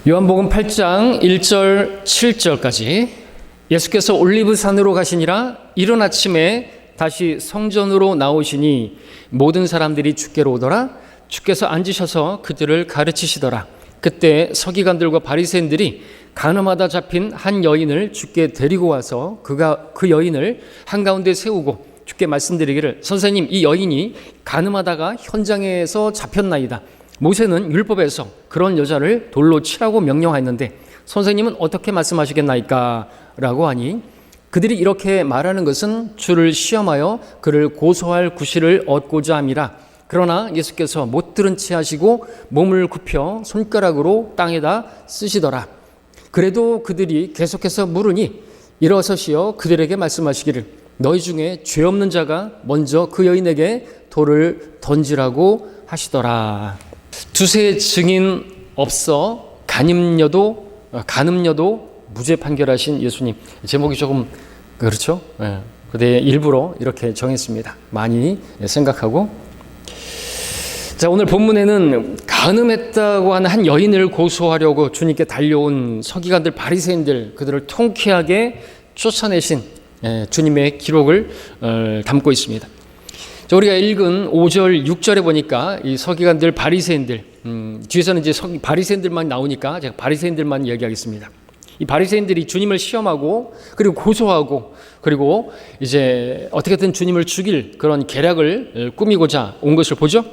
요한복음 8장 1절 7절까지 예수께서 올리브산으로 가시니라 이른 아침에 다시 성전으로 나오시니 모든 사람들이 주께로 오더라. 주께서 앉으셔서 그들을 가르치시더라. 그때 서기관들과 바리새인들이 가늠하다 잡힌 한 여인을 주께 데리고 와서 그 여인을 한가운데 세우고 주께 말씀드리기를 선생님, 이 여인이 가늠하다가 현장에서 잡혔나이다. 모세는 율법에서 그런 여자를 돌로 치라고 명령하였는데 선생님은 어떻게 말씀하시겠나이까? 라고 하니 그들이 이렇게 말하는 것은 주를 시험하여 그를 고소할 구실을 얻고자 함이라. 그러나 예수께서 못 들은 채 하시고 몸을 굽혀 손가락으로 땅에다 쓰시더라. 그래도 그들이 계속해서 물으니 일어서시어 그들에게 말씀하시기를 너희 중에 죄 없는 자가 먼저 그 여인에게 돌을 던지라고 하시더라. 두세 증인 없어 간음녀도 무죄 판결하신 예수님. 제목이 조금 그렇죠? 근데 일부러 이렇게 정했습니다. 많이 생각하고. 자, 오늘 본문에는 간음했다고 하는 한 여인을 고소하려고 주님께 달려온 서기관들, 바리새인들, 그들을 통쾌하게 쫓아내신 주님의 기록을 담고 있습니다. 우리가 읽은 5절, 6절에 보니까 이 서기관들, 바리새인들, 뒤에서는 이제 바리새인들만 나오니까 제가 바리새인들만 이야기하겠습니다. 이 바리새인들이 주님을 시험하고 그리고 고소하고 그리고 이제 어떻게든 주님을 죽일 그런 계략을 꾸미고자 온 것을 보죠.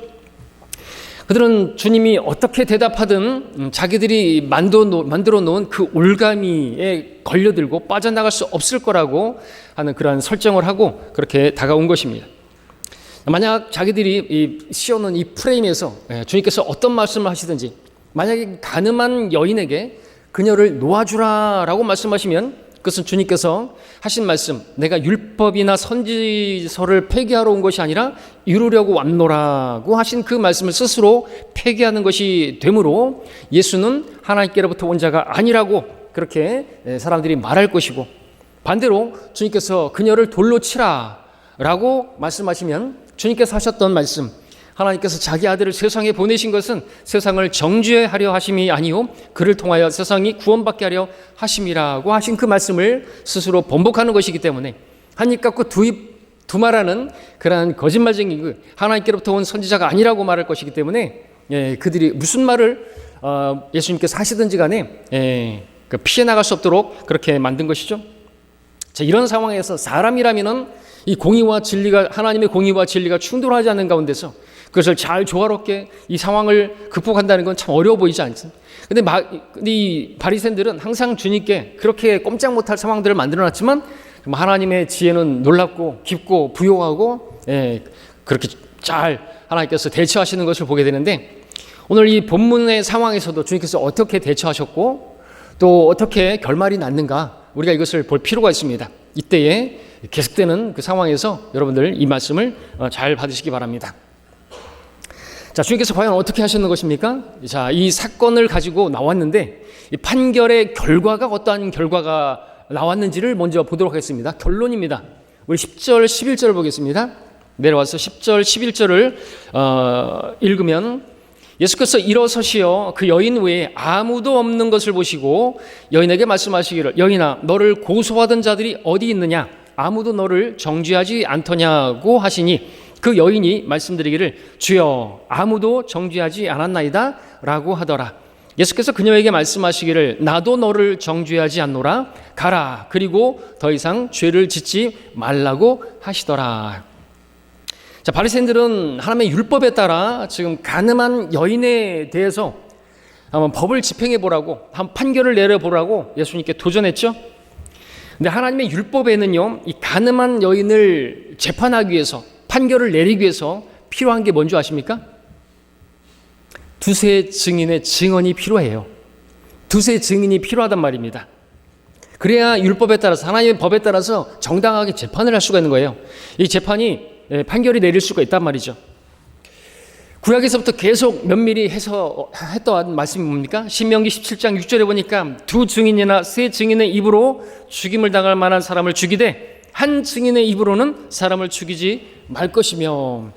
그들은 주님이 어떻게 대답하든 자기들이 만들어 놓은 그 올가미에 걸려들고 빠져나갈 수 없을 거라고 하는 그러한 설정을 하고 그렇게 다가온 것입니다. 만약 자기들이 씌워놓은 이 프레임에서 주님께서 어떤 말씀을 하시든지 만약에 간음한 여인에게 그녀를 놓아주라라고 말씀하시면 그것은 주님께서 하신 말씀, 내가 율법이나 선지서를 폐기하러 온 것이 아니라 이루려고 왔노라고 하신 그 말씀을 스스로 폐기하는 것이 되므로 예수는 하나님께로부터 온 자가 아니라고 그렇게 사람들이 말할 것이고, 반대로 주님께서 그녀를 돌로 치라라고 말씀하시면 주님께서 하셨던 말씀, 하나님께서 자기 아들을 세상에 보내신 것은 세상을 정죄하려 하심이 아니요 그를 통하여 세상이 구원받게 하려 하심이라고 하신 그 말씀을 스스로 번복하는 것이기 때문에 한 입 깎고 두 말하는 그러한 거짓말쟁이 하나님께로부터 온 선지자가 아니라고 말할 것이기 때문에 그들이 무슨 말을 예수님께서 하시든지 간에 피해 나갈 수 없도록 그렇게 만든 것이죠. 자, 이런 상황에서 사람이라면은 이 공의와 진리가, 하나님의 공의와 진리가 충돌하지 않는 가운데서 그것을 잘 조화롭게 이 상황을 극복한다는 건 참 어려워 보이지 않습니까? 근데 이 바리새인들은 항상 주님께 그렇게 꼼짝 못할 상황들을 만들어놨지만 하나님의 지혜는 놀랍고 깊고 부요하고 그렇게 잘 하나님께서 대처하시는 것을 보게 되는데, 오늘 이 본문의 상황에서도 주님께서 어떻게 대처하셨고 또 어떻게 결말이 났는가, 우리가 이것을 볼 필요가 있습니다. 이때에 계속되는 그 상황에서 여러분들 이 말씀을 잘 받으시기 바랍니다. 자, 주님께서 과연 어떻게 하셨는 것입니까? 자, 이 사건을 가지고 나왔는데 이 판결의 결과가 어떠한 결과가 나왔는지를 먼저 보도록 하겠습니다. 결론입니다. 우리 10절, 11절을 보겠습니다. 내려와서 10절, 11절을 읽으면 예수께서 일어서시어 그 여인 외에 아무도 없는 것을 보시고 여인에게 말씀하시기를 여인아, 너를 고소하던 자들이 어디 있느냐? 아무도 너를 정죄하지 않더냐고 하시니 그 여인이 말씀드리기를 주여 아무도 정죄하지 않았나이다 라고 하더라. 예수께서 그녀에게 말씀하시기를 나도 너를 정죄하지 않노라. 가라. 그리고 더 이상 죄를 짓지 말라고 하시더라. 자, 바리새인들은 하나님의 율법에 따라 지금 간음한 여인에 대해서 한번 법을 집행해 보라고, 한 판결을 내려 보라고 예수님께 도전했죠. 근데 하나님의 율법에는요, 이 간음한 여인을 재판하기 위해서, 판결을 내리기 위해서 필요한 게 뭔지 아십니까? 두세 증인의 증언이 필요해요. 두세 증인이 필요하단 말입니다. 그래야 율법에 따라서, 하나님의 법에 따라서 정당하게 재판을 할 수가 있는 거예요. 이 재판이 판결이 내릴 수가 있단 말이죠. 구약에서부터 계속 면밀히 해서 했던 말씀이 뭡니까? 신명기 17장 6절에 보니까 두 증인이나 세 증인의 입으로 죽임을 당할 만한 사람을 죽이되 한 증인의 입으로는 사람을 죽이지 말 것이며,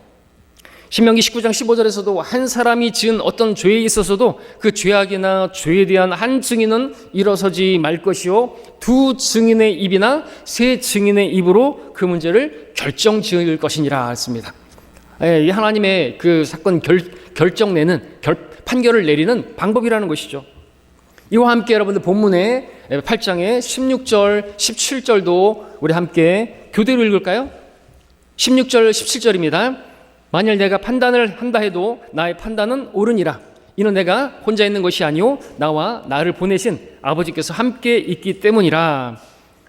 신명기 19장 15절에서도 한 사람이 지은 어떤 죄에 있어서도 그 죄악이나 죄에 대한 한 증인은 일어서지 말 것이요 두 증인의 입이나 세 증인의 입으로 그 문제를 결정 지을 것이니라 했습니다. 이 하나님의 그 사건 결정 내는 판결을 내리는 방법이라는 것이죠. 이와 함께 여러분들 본문의 8장의 16절 17절도 우리 함께 교대로 읽을까요? 16절 17절입니다. 만일 내가 판단을 한다 해도 나의 판단은 옳으니라. 이는 내가 혼자 있는 것이 아니오 나와 나를 보내신 아버지께서 함께 있기 때문이라.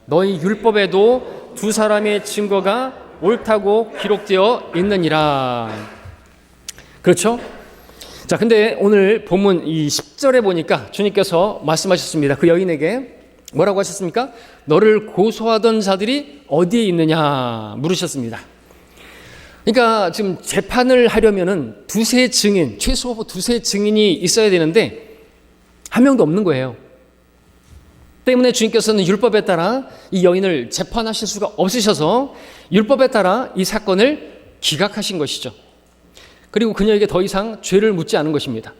너희 율법에도 두 사람의 증거가 옳다고 기록되어 있느니라. 그렇죠? 자, 근데 오늘 본문 이 10절에 보니까 주님께서 말씀하셨습니다. 그 여인에게 뭐라고 하셨습니까? 너를 고소하던 자들이 어디에 있느냐 물으셨습니다. 그러니까 지금 재판을 하려면은 두세 증인, 최소 두세 증인이 있어야 되는데 한 명도 없는 거예요. 때문에 주님께서는 율법에 따라 이 여인을 재판하실 수가 없으셔서 율법에 따라 이 사건을 기각하신 것이죠. 그리고 그녀에게 더 이상 죄를 묻지 않은 것입니다.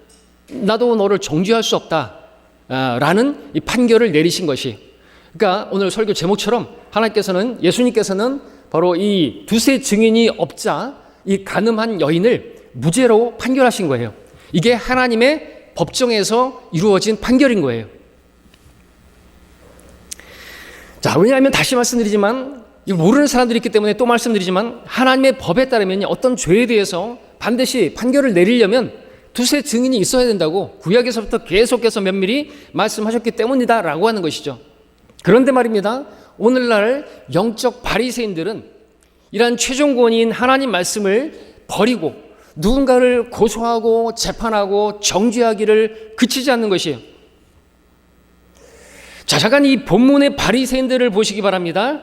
나도 너를 정죄할 수 없다 라는 이 판결을 내리신 것이, 그러니까 오늘 설교 제목처럼 하나님께서는, 예수님께서는 바로 이 두세 증인이 없자 이 간음한 여인을 무죄로 판결하신 거예요. 이게 하나님의 법정에서 이루어진 판결인 거예요. 자, 왜냐하면 다시 말씀드리지만 모르는 사람들이 있기 때문에 또 말씀드리지만 하나님의 법에 따르면 어떤 죄에 대해서 반드시 판결을 내리려면 두세 증인이 있어야 된다고 구약에서부터 계속해서 면밀히 말씀하셨기 때문이다 라고 하는 것이죠. 그런데 말입니다, 오늘날 영적 바리새인들은 이러한 최종 권위인 하나님 말씀을 버리고 누군가를 고소하고 재판하고 정죄하기를 그치지 않는 것이에요. 자, 잠깐 이 본문의 바리새인들을 보시기 바랍니다.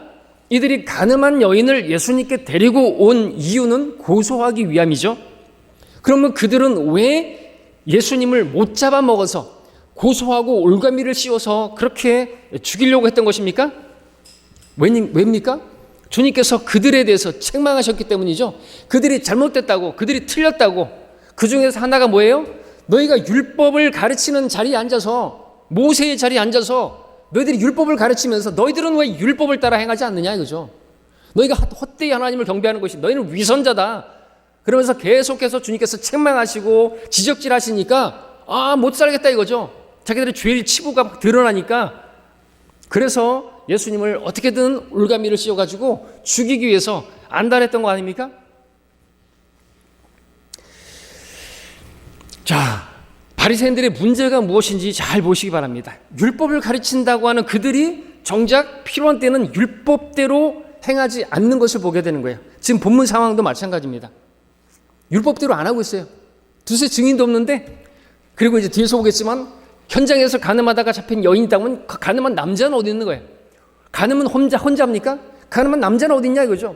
이들이 간음한 여인을 예수님께 데리고 온 이유는 고소하기 위함이죠. 그러면 그들은 왜 예수님을 못 잡아먹어서 고소하고 올가미를 씌워서 그렇게 죽이려고 했던 것입니까? 왜입니까? 주님께서 그들에 대해서 책망하셨기 때문이죠. 그들이 잘못됐다고, 그들이 틀렸다고. 그 중에서 하나가 뭐예요? 너희가 율법을 가르치는 자리에 앉아서, 모세의 자리에 앉아서 너희들이 율법을 가르치면서 너희들은 왜 율법을 따라 행하지 않느냐 이거죠. 너희가 헛되이 하나님을 경배하는 것이, 너희는 위선자다. 그러면서 계속해서 주님께서 책망하시고 지적질하시니까 못 살겠다 이거죠. 자기들의 죄의 치부가 드러나니까. 그래서 예수님을 어떻게든 올가미를 씌워가지고 죽이기 위해서 안달했던 거 아닙니까? 자, 바리새인들의 문제가 무엇인지 잘 보시기 바랍니다. 율법을 가르친다고 하는 그들이 정작 필요한 때는 율법대로 행하지 않는 것을 보게 되는 거예요. 지금 본문 상황도 마찬가지입니다. 율법대로 안 하고 있어요. 두세 증인도 없는데, 그리고 이제 뒤에서 보겠지만 현장에서 간음하다가 잡힌 여인이 있다면 그 간음한 남자는 어디 있는 거예요? 간음은 혼자입니까? 간음한 남자는 어디 있냐 이거죠.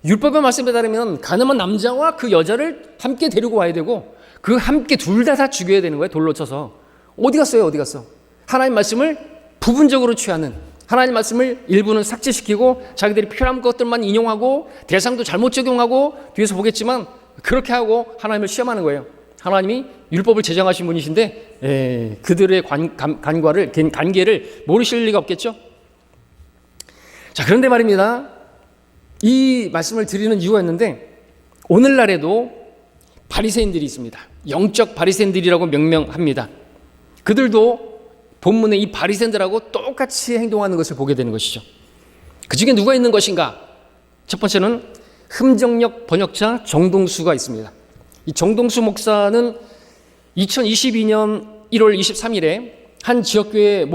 율법의 말씀에 따르면 간음한 남자와 그 여자를 함께 데리고 와야 되고 그 함께 둘 다 죽여야 되는 거예요. 돌로 쳐서. 어디 갔어요? 어디 갔어? 하나님 말씀을 부분적으로 취하는, 하나님 말씀을 일부는 삭제시키고 자기들이 필요한 것들만 인용하고 대상도 잘못 적용하고, 뒤에서 보겠지만 그렇게 하고 하나님을 시험하는 거예요. 하나님이 율법을 제정하신 분이신데 그들의 관계를 모르실 리가 없겠죠. 자, 그런데 말입니다, 이 말씀을 드리는 이유가 있는데 오늘날에도 바리새인들이 있습니다. 영적 바리새인들이라고 명명합니다. 그들도 본문의 이 바리새인들하고 똑같이 행동하는 것을 보게 되는 것이죠. 그 중에 누가 있는 것인가? 첫 번째는 흠정역 번역자 정동수가 있습니다. 이 정동수 목사는 2022년 1월 23일에 한 지역교회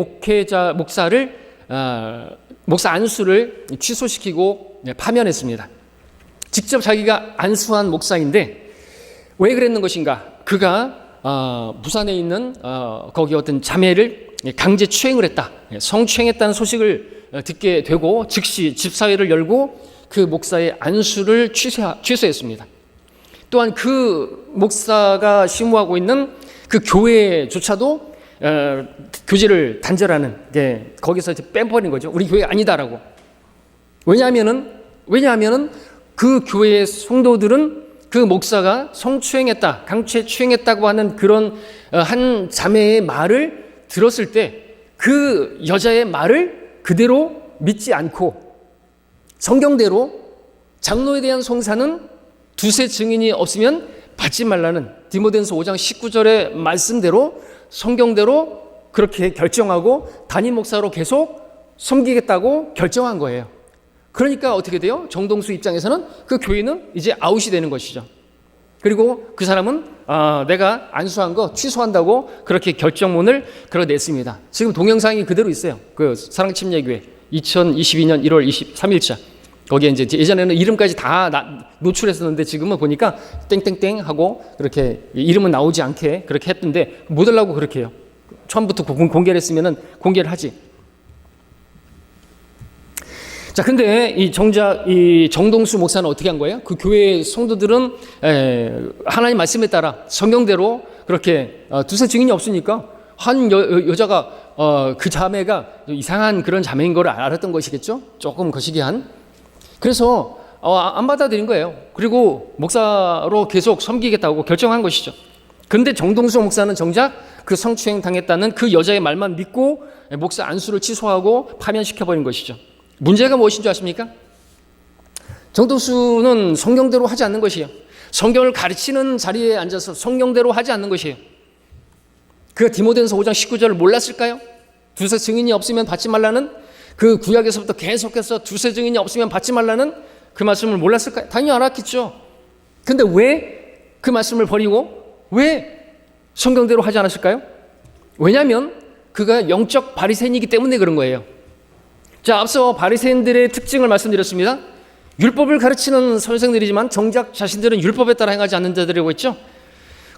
목사 안수를 취소시키고 파면했습니다. 직접 자기가 안수한 목사인데 왜 그랬는 것인가? 그가 부산에 있는 거기 어떤 자매를 강제 추행을 했다, 성추행했다는 소식을 듣게 되고 즉시 집사회를 열고 그 목사의 안수를 취소했습니다. 또한 그 목사가 심무하고 있는 그 교회조차도 교제를 단절하는, 거기서 이제 빼버린 거죠. 우리 교회 아니다라고. 왜냐하면은 그 교회의 성도들은 그 목사가 성추행했다, 강제추행했다고 하는 그런 한 자매의 말을 들었을 때 그 여자의 말을 그대로 믿지 않고 성경대로 장로에 대한 송사는 두세 증인이 없으면 받지 말라는 디모데전서 5장 19절의 말씀대로 성경대로 그렇게 결정하고 담임 목사로 계속 섬기겠다고 결정한 거예요. 그러니까 어떻게 돼요? 정동수 입장에서는 그 교회는 이제 아웃이 되는 것이죠. 그리고 그 사람은 내가 안수한 거 취소한다고 그렇게 결정문을 걸어냈습니다. 지금 동영상이 그대로 있어요. 그 사랑침례교회 2022년 1월 23일자 거기에 이제 예전에는 이름까지 다 노출했었는데 지금은 보니까 땡땡땡 하고 그렇게 이름은 나오지 않게 그렇게 했던데 못 하려고 그렇게 해요. 처음부터 공개를 했으면은 공개를 하지. 자, 근데 이 정작 이 정동수 목사는 어떻게 한 거예요? 그 교회 성도들은 하나님 말씀에 따라 성경대로 그렇게 두세 증인이 없으니까 한 여자가 그 자매가 이상한 그런 자매인 걸 알았던 것이겠죠? 조금 거시기한. 그래서 안 받아들인 거예요. 그리고 목사로 계속 섬기겠다고 결정한 것이죠. 근데 정동수 목사는 정작 그 성추행 당했다는 그 여자의 말만 믿고 목사 안수를 취소하고 파면시켜버린 것이죠. 문제가 무엇인 줄 아십니까? 정동수는 성경대로 하지 않는 것이에요. 성경을 가르치는 자리에 앉아서 성경대로 하지 않는 것이에요. 그가 디모데전서 5장 19절을 몰랐을까요? 두세 증인이 없으면 받지 말라는 그 구약에서부터 계속해서 두세 증인이 없으면 받지 말라는 그 말씀을 몰랐을까요? 당연히 알았겠죠. 근데 왜 그 말씀을 버리고 왜 성경대로 하지 않았을까요? 왜냐하면 그가 영적 바리새인이기 때문에 그런 거예요. 자, 앞서 바리새인들의 특징을 말씀드렸습니다. 율법을 가르치는 선생들이지만 정작 자신들은 율법에 따라 행하지 않는 자들이라고 했죠.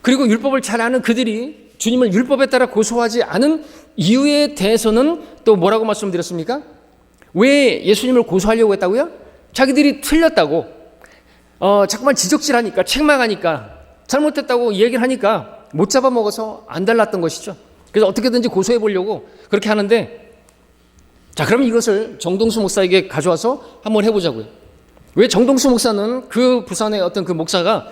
그리고 율법을 잘 아는 그들이 주님을 율법에 따라 고소하지 않은 이유에 대해서는 또 뭐라고 말씀드렸습니까? 왜 예수님을 고소하려고 했다고요? 자기들이 틀렸다고 자꾸만 지적질하니까 책망하니까 잘못했다고 얘기를 하니까 못 잡아먹어서 안 달랐던 것이죠. 그래서 어떻게든지 고소해 보려고 그렇게 하는데, 자, 그럼 이것을 정동수 목사에게 가져와서 한번 해보자고요. 왜 정동수 목사는 그 부산의 어떤 그 목사가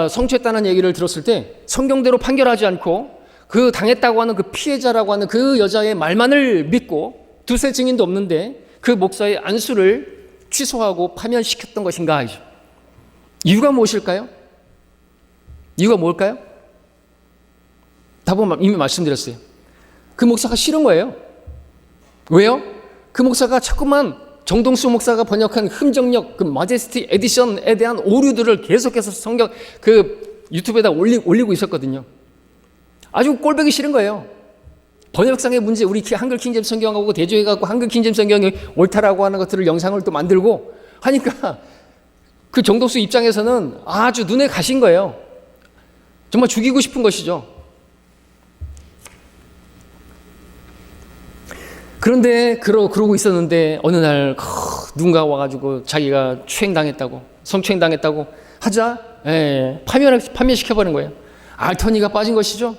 성추했다는 얘기를 들었을 때 성경대로 판결하지 않고 그 당했다고 하는 그 피해자라고 하는 그 여자의 말만을 믿고 두세 증인도 없는데 그 목사의 안수를 취소하고 파면시켰던 것인가? 이유가 무엇일까요? 이유가 뭘까요? 답은 이미 말씀드렸어요. 그 목사가 싫은 거예요. 왜요? 그 목사가 자꾸만 정동수 목사가 번역한 흠정력 그 마제스티 에디션에 대한 오류들을 계속해서 성경 그 유튜브에다 올리고 있었거든요. 아주 꼴보기 싫은 거예요. 번역상의 문제, 우리 한글 킹제임스 성경하고 대조해갖고 한글 킹제임스 성경이 옳다라고 하는 것들을 영상을 또 만들고 하니까 그 정동수 입장에서는 아주 눈에 가신 거예요. 정말 죽이고 싶은 것이죠. 그런데 그러고 있었는데 어느 날 누군가 와가지고 자기가 성추행당했다고 하자 파면시켜버린 거예요. 알터니가 빠진 것이죠.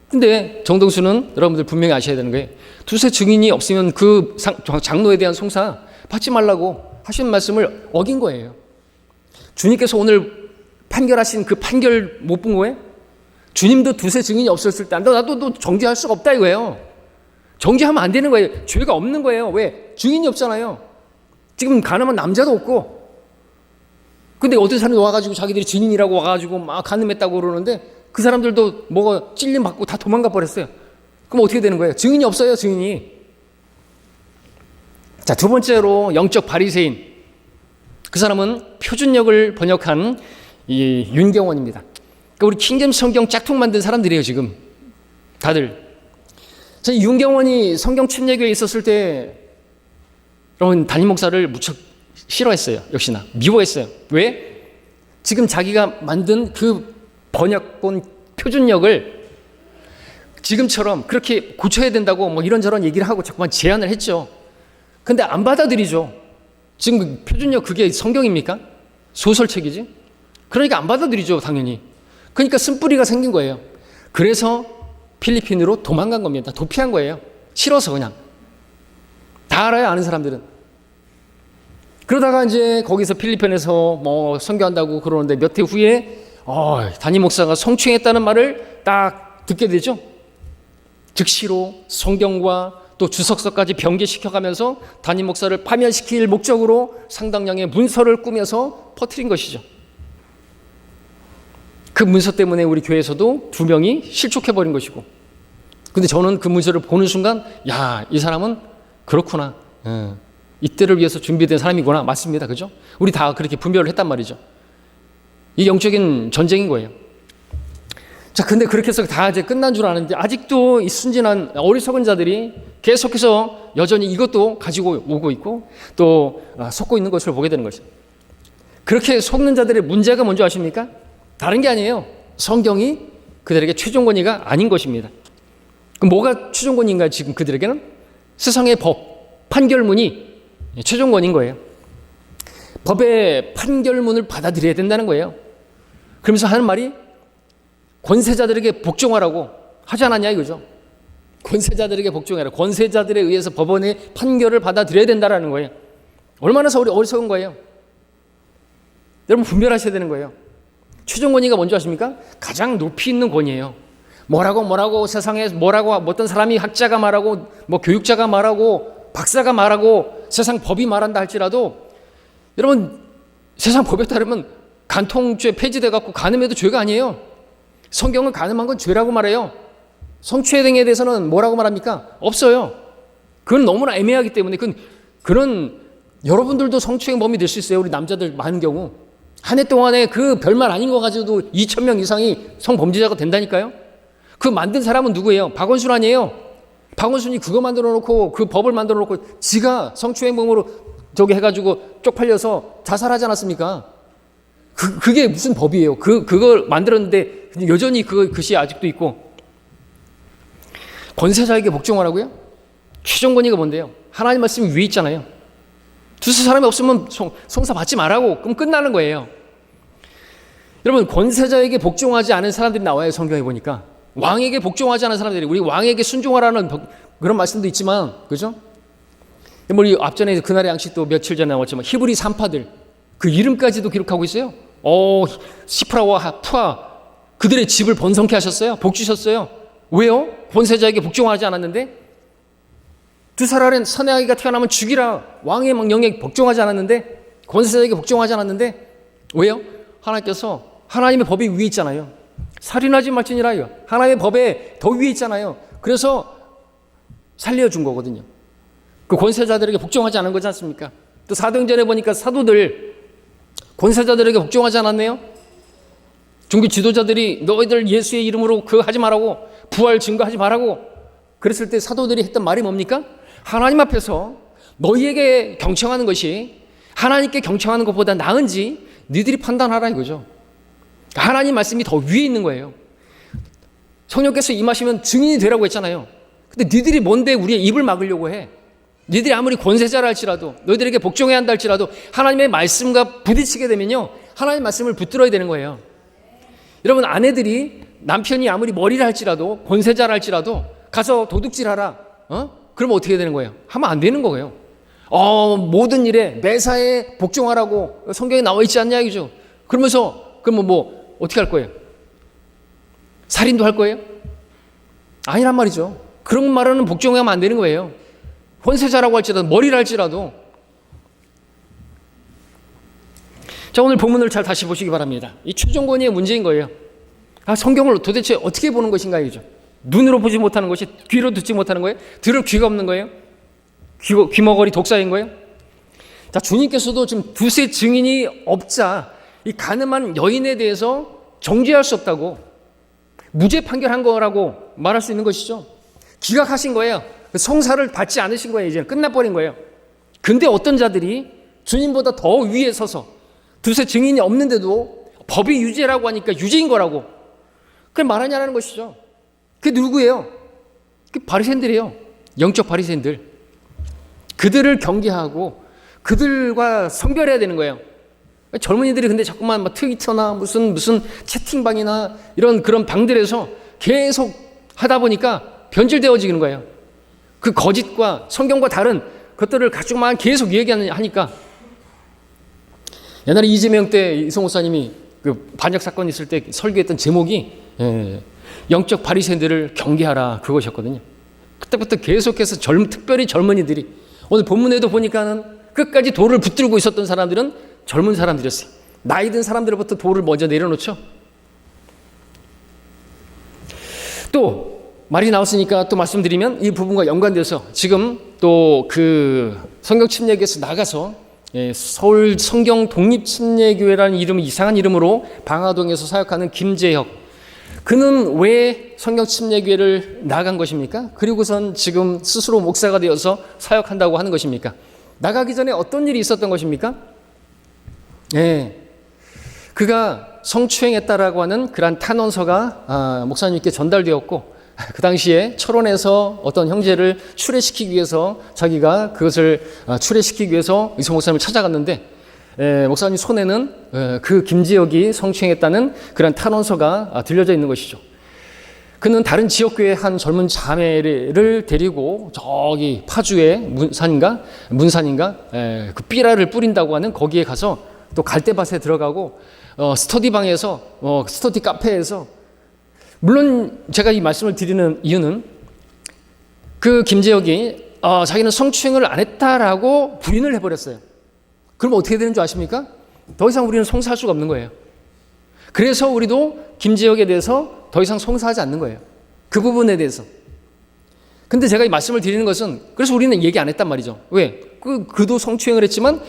근데 정동수는 여러분들 분명히 아셔야 되는 거예요. 두세 증인이 없으면 그 장로에 대한 송사 받지 말라고 하신 말씀을 어긴 거예요. 주님께서 오늘 판결하신 그 판결 못 본 거예요? 주님도 두세 증인이 없었을 때 나도 정죄할 수가 없다 이거예요. 정죄하면 안 되는 거예요. 죄가 없는 거예요. 왜? 증인이 없잖아요. 지금 간음한 남자도 없고. 근데 어떤 사람이 와가지고 자기들이 증인이라고 와가지고 막 간음했다고 그러는데 그 사람들도 뭐가 찔림 받고 다 도망가 버렸어요. 그럼 어떻게 되는 거예요? 증인이 없어요, 증인이. 자, 두 번째로 영적 바리새인. 그 사람은 표준역을 번역한 이 윤경원입니다. 그러니까 우리 킹제임스 성경 짝퉁 만든 사람들이에요, 지금. 다들. 저 윤경원이 성경 침례교회에 있었을 때 여러분 담임 목사를 무척 싫어했어요. 역시나 미워했어요. 왜? 지금 자기가 만든 그 번역본 표준역을 지금처럼 그렇게 고쳐야 된다고 뭐 이런저런 얘기를 하고 자꾸만 제안을 했죠. 근데 안 받아들이죠. 지금 표준역 그게 성경입니까? 소설책이지? 그러니까 안 받아들이죠, 당연히. 그러니까 쓴뿌리가 생긴 거예요. 그래서 필리핀으로 도망간 겁니다. 도피한 거예요. 싫어서 그냥. 다 알아요, 아는 사람들은. 그러다가 이제 거기서 필리핀에서 뭐 선교한다고 그러는데 몇 해 후에 담임 목사가 성추행했다는 말을 딱 듣게 되죠. 즉시로 성경과 또 주석서까지 변개시켜가면서 담임 목사를 파면시킬 목적으로 상당량의 문서를 꾸며서 퍼뜨린 것이죠. 그 문서 때문에 우리 교회에서도 2명이 실족해버린 것이고, 근데 저는 그 문서를 보는 순간 이 사람은 그렇구나, 이때를 위해서 준비된 사람이구나. 맞습니다. 그죠? 우리 다 그렇게 분별을 했단 말이죠. 이 영적인 전쟁인 거예요. 자, 근데 그렇게 해서 다 이제 끝난 줄 아는데 아직도 이 순진한 어리석은 자들이 계속해서 여전히 이것도 가지고 오고 있고 또 속고 있는 것을 보게 되는 것이죠. 그렇게 속는 자들의 문제가 뭔지 아십니까? 다른 게 아니에요. 성경이 그들에게 최종 권위가 아닌 것입니다. 그럼 뭐가 최종 권위인가요? 지금 그들에게는 세상의 법, 판결문이 최종 권위인 거예요. 법의 판결문을 받아들여야 된다는 거예요. 그러면서 하는 말이 권세자들에게 복종하라고 하지 않았냐 이거죠. 권세자들에게 복종해라. 권세자들에 의해서 법원의 판결을 받아들여야 된다는 거예요. 얼마나 어리석은 거예요. 여러분 분별하셔야 되는 거예요. 최종 권위가 뭔지 아십니까? 가장 높이 있는 권위예요. 뭐라고 세상에 뭐라고 어떤 사람이 학자가 말하고 뭐 교육자가 말하고 박사가 말하고 세상 법이 말한다 할지라도 여러분 세상 법에 따르면 간통죄 폐지돼 갖고 간음해도 죄가 아니에요. 성경은 간음한 건 죄라고 말해요. 성추행 등에 대해서는 뭐라고 말합니까? 없어요. 그건 너무나 애매하기 때문에 그런 여러분들도 성추행 범이 될 수 있어요. 우리 남자들 많은 경우 한 해 동안에 그 별말 아닌 거 가지고도 2,000명 이상이 성범죄자가 된다니까요. 그 만든 사람은 누구예요? 박원순 아니에요? 박원순이 그거 만들어 놓고 그 법을 만들어 놓고 지가 성추행범으로 저기 해가지고 쪽팔려서 자살하지 않았습니까? 그게 무슨 법이에요? 그걸 만들었는데 여전히 그 글씨 아직도 있고. 권세자에게 복종하라고요? 최종 권위가 뭔데요? 하나님 말씀이 위에 있잖아요. 두세 사람이 없으면 송사 받지 말라고. 그럼 끝나는 거예요. 여러분 권세자에게 복종하지 않은 사람들이 나와요. 성경에 보니까 왕에게 복종하지 않은 사람들이, 우리 왕에게 순종하라는 그런 말씀도 있지만, 그죠? 우리 앞전에 그날의 양식도 며칠 전에 나왔지만 히브리 산파들 그 이름까지도 기록하고 있어요. 시프라와 푸아 그들의 집을 번성케 하셨어요. 복 주셨어요. 왜요? 권세자에게 복종하지 않았는데. 두 살 아래 사내아기가 태어나면 죽이라. 왕의 명령에 복종하지 않았는데. 권세자에게 복종하지 않았는데. 왜요? 하나님께서 하나님의 법이 위에 있잖아요. 살인하지 말지니라. 하나님의 법에 더 위에 있잖아요. 그래서 살려준 거거든요. 그 권세자들에게 복종하지 않은 거지 않습니까? 또 사도행전에 보니까 사도들 권세자들에게 복종하지 않았네요. 종교 지도자들이 너희들 예수의 이름으로 그거 하지 말라고, 부활 증거하지 말라고 그랬을 때 사도들이 했던 말이 뭡니까? 하나님 앞에서 너희에게 경청하는 것이 하나님께 경청하는 것보다 나은지 너희들이 판단하라 이거죠. 하나님 말씀이 더 위에 있는 거예요. 성령께서 임하시면 증인이 되라고 했잖아요. 근데 너희들이 뭔데 우리의 입을 막으려고 해? 너희들이 아무리 권세자라 할지라도, 너희들에게 복종해야 한다 할지라도 하나님의 말씀과 부딪히게 되면요, 하나님의 말씀을 붙들어야 되는 거예요. 여러분 아내들이 남편이 아무리 머리를 할지라도 권세자라 할지라도 가서 도둑질하라, 그러면 어떻게 되는 거예요? 하면 안 되는 거예요. 모든 일에 매사에 복종하라고 성경에 나와 있지 않냐 이거죠. 그러면서 그러면 뭐 어떻게 할 거예요? 살인도 할 거예요? 아니란 말이죠. 그런 말은 복종하면 안 되는 거예요. 권세자라고 할지라도 머리를 할지라도. 자, 오늘 본문을 잘 다시 보시기 바랍니다. 이 최종 권위의 문제인 거예요. 성경을 도대체 어떻게 보는 것인가 이죠. 눈으로 보지 못하는 것이, 귀로 듣지 못하는 거예요? 들을 귀가 없는 거예요? 귀머거리 독사인 거예요? 자, 주님께서도 지금 두세 증인이 없자 이 가늠한 여인에 대해서 정죄할 수 없다고 무죄 판결한 거라고 말할 수 있는 것이죠. 기각하신 거예요. 성사를 받지 않으신 거예요. 이제 끝나버린 거예요. 근데 어떤 자들이 주님보다 더 위에 서서 두세 증인이 없는데도 법이 유죄라고 하니까 유죄인 거라고 그걸 말하냐라는 것이죠. 그게 누구예요? 그 바리새인들이에요. 영적 바리새인들. 그들을 경계하고 그들과 성별해야 되는 거예요. 젊은이들이 근데 자꾸만 막 트위터나 무슨 채팅방이나 이런 그런 방들에서 계속 하다 보니까 변질되어지는 거예요. 그 거짓과 성경과 다른 것들을 가지고만 계속 얘기하니까 옛날에 이재명 때 이성 목사님이 그 반역 사건 있을 때 설교했던 제목이 영적 바리새인들을 경계하라 그것이었거든요. 그때부터 계속해서 특별히 젊은이들이 오늘 본문에도 보니까는 끝까지 돌을 붙들고 있었던 사람들은 젊은 사람들이었어요. 나이 든 사람들부터 돌을 먼저 내려놓죠. 또 말이 나왔으니까 또 말씀드리면 이 부분과 연관돼서 지금 또 그 성경 침례교에서 나가서 서울 성경 독립침례교회라는 이름, 이상한 이름으로 방화동에서 사역하는 김재혁, 그는 왜 성경 침례교회를 나간 것입니까? 그리고선 지금 스스로 목사가 되어서 사역한다고 하는 것입니까? 나가기 전에 어떤 일이 있었던 것입니까? 그가 성추행했다라고 하는 그러한 탄원서가 목사님께 전달되었고, 그 당시에 철원에서 어떤 형제를 추례시키기 위해서 자기가 그것을 추례시키기 위해서 이성 목사님을 찾아갔는데, 목사님 손에는 그 김지혁이 성추행했다는 그런 탄원서가 들려져 있는 것이죠. 그는 다른 지역교회 한 젊은 자매를 데리고 저기 파주의 문산인가 그 삐라를 뿌린다고 하는 거기에 가서 또 갈대밭에 들어가고 스터디방에서 스터디 카페에서, 물론 제가 이 말씀을 드리는 이유는 그 김재혁이 자기는 성추행을 안 했다라고 부인을 해버렸어요. 그럼 어떻게 되는 줄 아십니까? 더 이상 우리는 송사할 수가 없는 거예요. 그래서 우리도 김재혁에 대해서 더 이상 송사하지 않는 거예요. 그 부분에 대해서. 근데 제가 이 말씀을 드리는 것은, 그래서 우리는 얘기 안 했단 말이죠. 왜? 그도 성추행을 했지만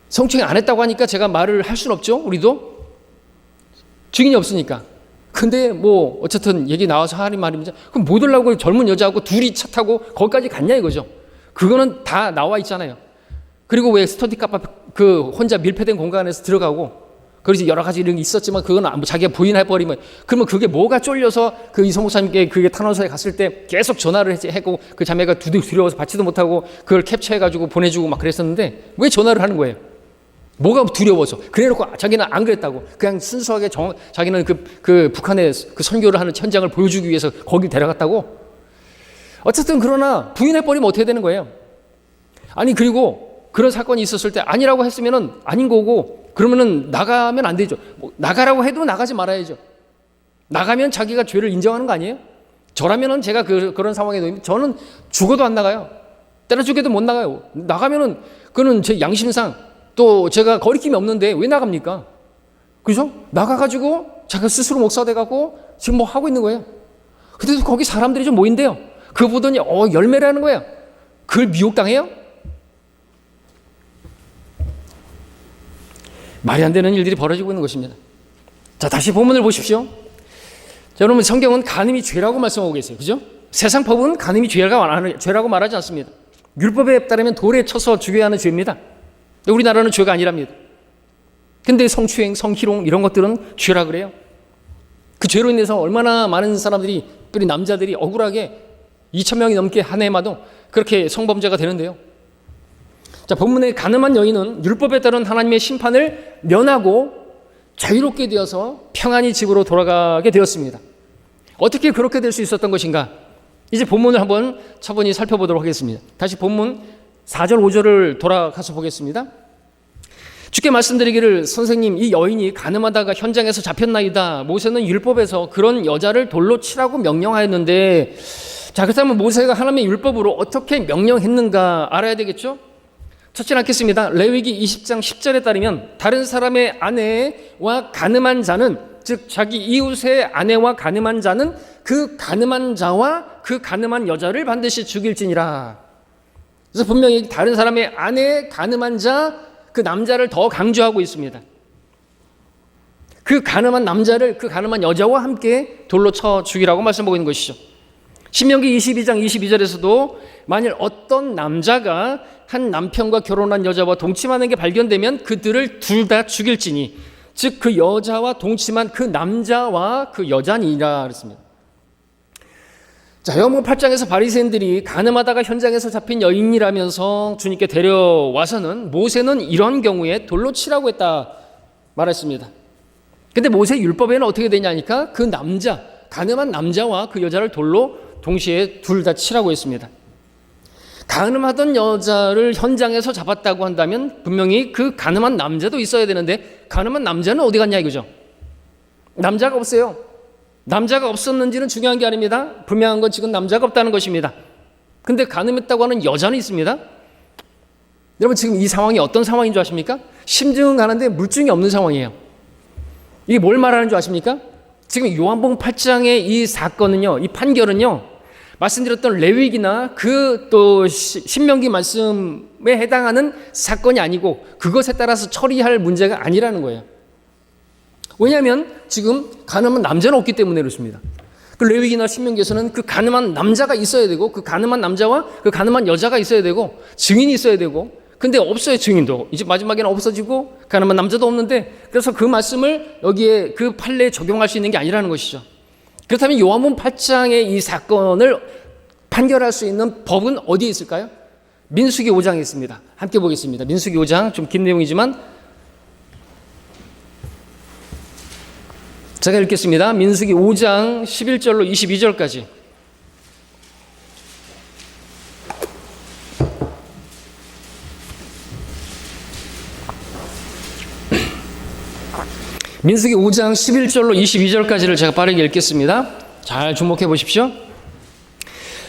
성추행 안 했다고 하니까 제가 말을 할 수는 없죠. 우리도 증인이 없으니까. 근데 뭐 어쨌든 얘기 나와서 하는 말입니다. 그럼 못 오려고 젊은 여자하고 둘이 차 타고 거기까지 갔냐 이거죠. 그거는 다 나와 있잖아요. 그리고 왜 스터디 카페 그 혼자 밀폐된 공간에서 들어가고, 그래서 여러 가지 이런 게 있었지만 그건 자기가 부인해버리면, 그러면 그게 뭐가 쫄려서 그 이성 목사님께 그게 탄원서에 갔을 때 계속 전화를 했고, 그 자매가 두려워서 받지도 못하고 그걸 캡처해가지고 보내주고 막 그랬었는데 왜 전화를 하는 거예요? 뭐가 두려워서? 그래놓고 자기는 안 그랬다고. 그냥 순수하게 자기는 그 북한의 그 선교를 하는 현장을 보여주기 위해서 거기 데려갔다고? 어쨌든 그러나 부인해버리면 어떻게 되는 거예요? 아니, 그리고 그런 사건이 있었을 때 아니라고 했으면은 아닌 거고, 그러면은 나가면 안 되죠. 나가라고 해도 나가지 말아야죠. 나가면 자기가 죄를 인정하는 거 아니에요? 저라면은 제가 그런 상황에 놓이면 저는 죽어도 안 나가요. 때려 죽여도 못 나가요. 나가면은 그는 제 양심상 또 제가 거리낌이 없는데 왜 나갑니까? 그죠? 나가가지고 자기가 스스로 목사 돼가고 지금 뭐 하고 있는 거예요. 근데도 거기 사람들이 좀 모인대요. 그거 보더니 열매라는 거예요. 그걸 미혹당해요? 말이 안 되는 일들이 벌어지고 있는 것입니다. 자, 다시 본문을 보십시오. 자, 여러분, 성경은 간음이 죄라고 말씀하고 계세요. 그죠? 세상 법은 간음이 죄라고 말하지 않습니다. 율법에 따르면 돌에 쳐서 죽여야 하는 죄입니다. 우리나라는 죄가 아니랍니다. 근데 성추행, 성희롱 이런 것들은 죄라 그래요. 그 죄로 인해서 얼마나 많은 사람들이, 특별히 남자들이 억울하게 2,000명이 넘게 한 해마도 그렇게 성범죄가 되는데요. 자, 본문의 간음한 여인은 율법에 따른 하나님의 심판을 면하고 자유롭게 되어서 평안히 집으로 돌아가게 되었습니다. 어떻게 그렇게 될 수 있었던 것인가? 이제 본문을 한번 차분히 살펴보도록 하겠습니다. 다시 본문 4절 5절을 돌아가서 보겠습니다. 주께 말씀드리기를, 선생님, 이 여인이 간음하다가 현장에서 잡혔나이다. 모세는 율법에서 그런 여자를 돌로 치라고 명령하였는데, 자, 그렇다면 모세가 하나님의 율법으로 어떻게 명령했는가 알아야 되겠죠? 찾지 않겠습니다. 레위기 20장 10절에 따르면 다른 사람의 아내와 간음한 자는, 즉 자기 이웃의 아내와 간음한 자는 그 간음한 자와 그 간음한 여자를 반드시 죽일지니라. 그래서 분명히 다른 사람의 아내, 간음한 자, 그 남자를 더 강조하고 있습니다. 그 간음한 남자를 그 간음한 여자와 함께 돌로 쳐 죽이라고 말씀하고 있는 것이죠. 신명기 22장 22절에서도 만일 어떤 남자가 한 남편과 결혼한 여자와 동침하는 게 발견되면 그들을 둘 다 죽일지니, 즉 그 여자와 동침한 그 남자와 그 여자니라 그랬습니다. 자, 요한복음 8장에서 바리새인들이 간음하다가 현장에서 잡힌 여인이라면서 주님께 데려와서는 모세는 이런 경우에 돌로 치라고 했다 말했습니다. 근데 모세 율법에는 어떻게 되냐니까 그 남자, 간음한 남자와 그 여자를 돌로 동시에 둘 다 치라고 했습니다. 가늠하던 여자를 현장에서 잡았다고 한다면 분명히 그 가늠한 남자도 있어야 되는데 가늠한 남자는 어디 갔냐 이거죠. 남자가 없어요. 남자가 없었는지는 중요한 게 아닙니다. 분명한 건 지금 남자가 없다는 것입니다. 근데 가늠했다고 하는 여자는 있습니다. 여러분 지금 이 상황이 어떤 상황인 줄 아십니까? 심증은 가는데 물증이 없는 상황이에요. 이게 뭘 말하는 줄 아십니까? 지금 요한복음 8장의 이 사건은요, 이 판결은요, 말씀드렸던 레위기나 그 또 신명기 말씀에 해당하는 사건이 아니고 그것에 따라서 처리할 문제가 아니라는 거예요. 왜냐하면 지금 가늠한 남자는 없기 때문에 그렇습니다. 그 레위기나 신명기에서는 그 가늠한 남자가 있어야 되고 그 가늠한 남자와 그 가늠한 여자가 있어야 되고 증인이 있어야 되고 근데 없어요. 증인도 이제 마지막에는 없어지고 가늠한 남자도 없는데 그래서 그 말씀을 여기에 그 판례에 적용할 수 있는 게 아니라는 것이죠. 그렇다면 요한복음 8장의 이 사건을 판결할 수 있는 법은 어디에 있을까요? 민수기 5장에 있습니다. 함께 보겠습니다. 민수기 5장 좀 긴 내용이지만 제가 읽겠습니다. 민수기 5장 11절로 22절까지. 민수기 5장 11절로 22절까지를 제가 빠르게 읽겠습니다. 잘 주목해 보십시오.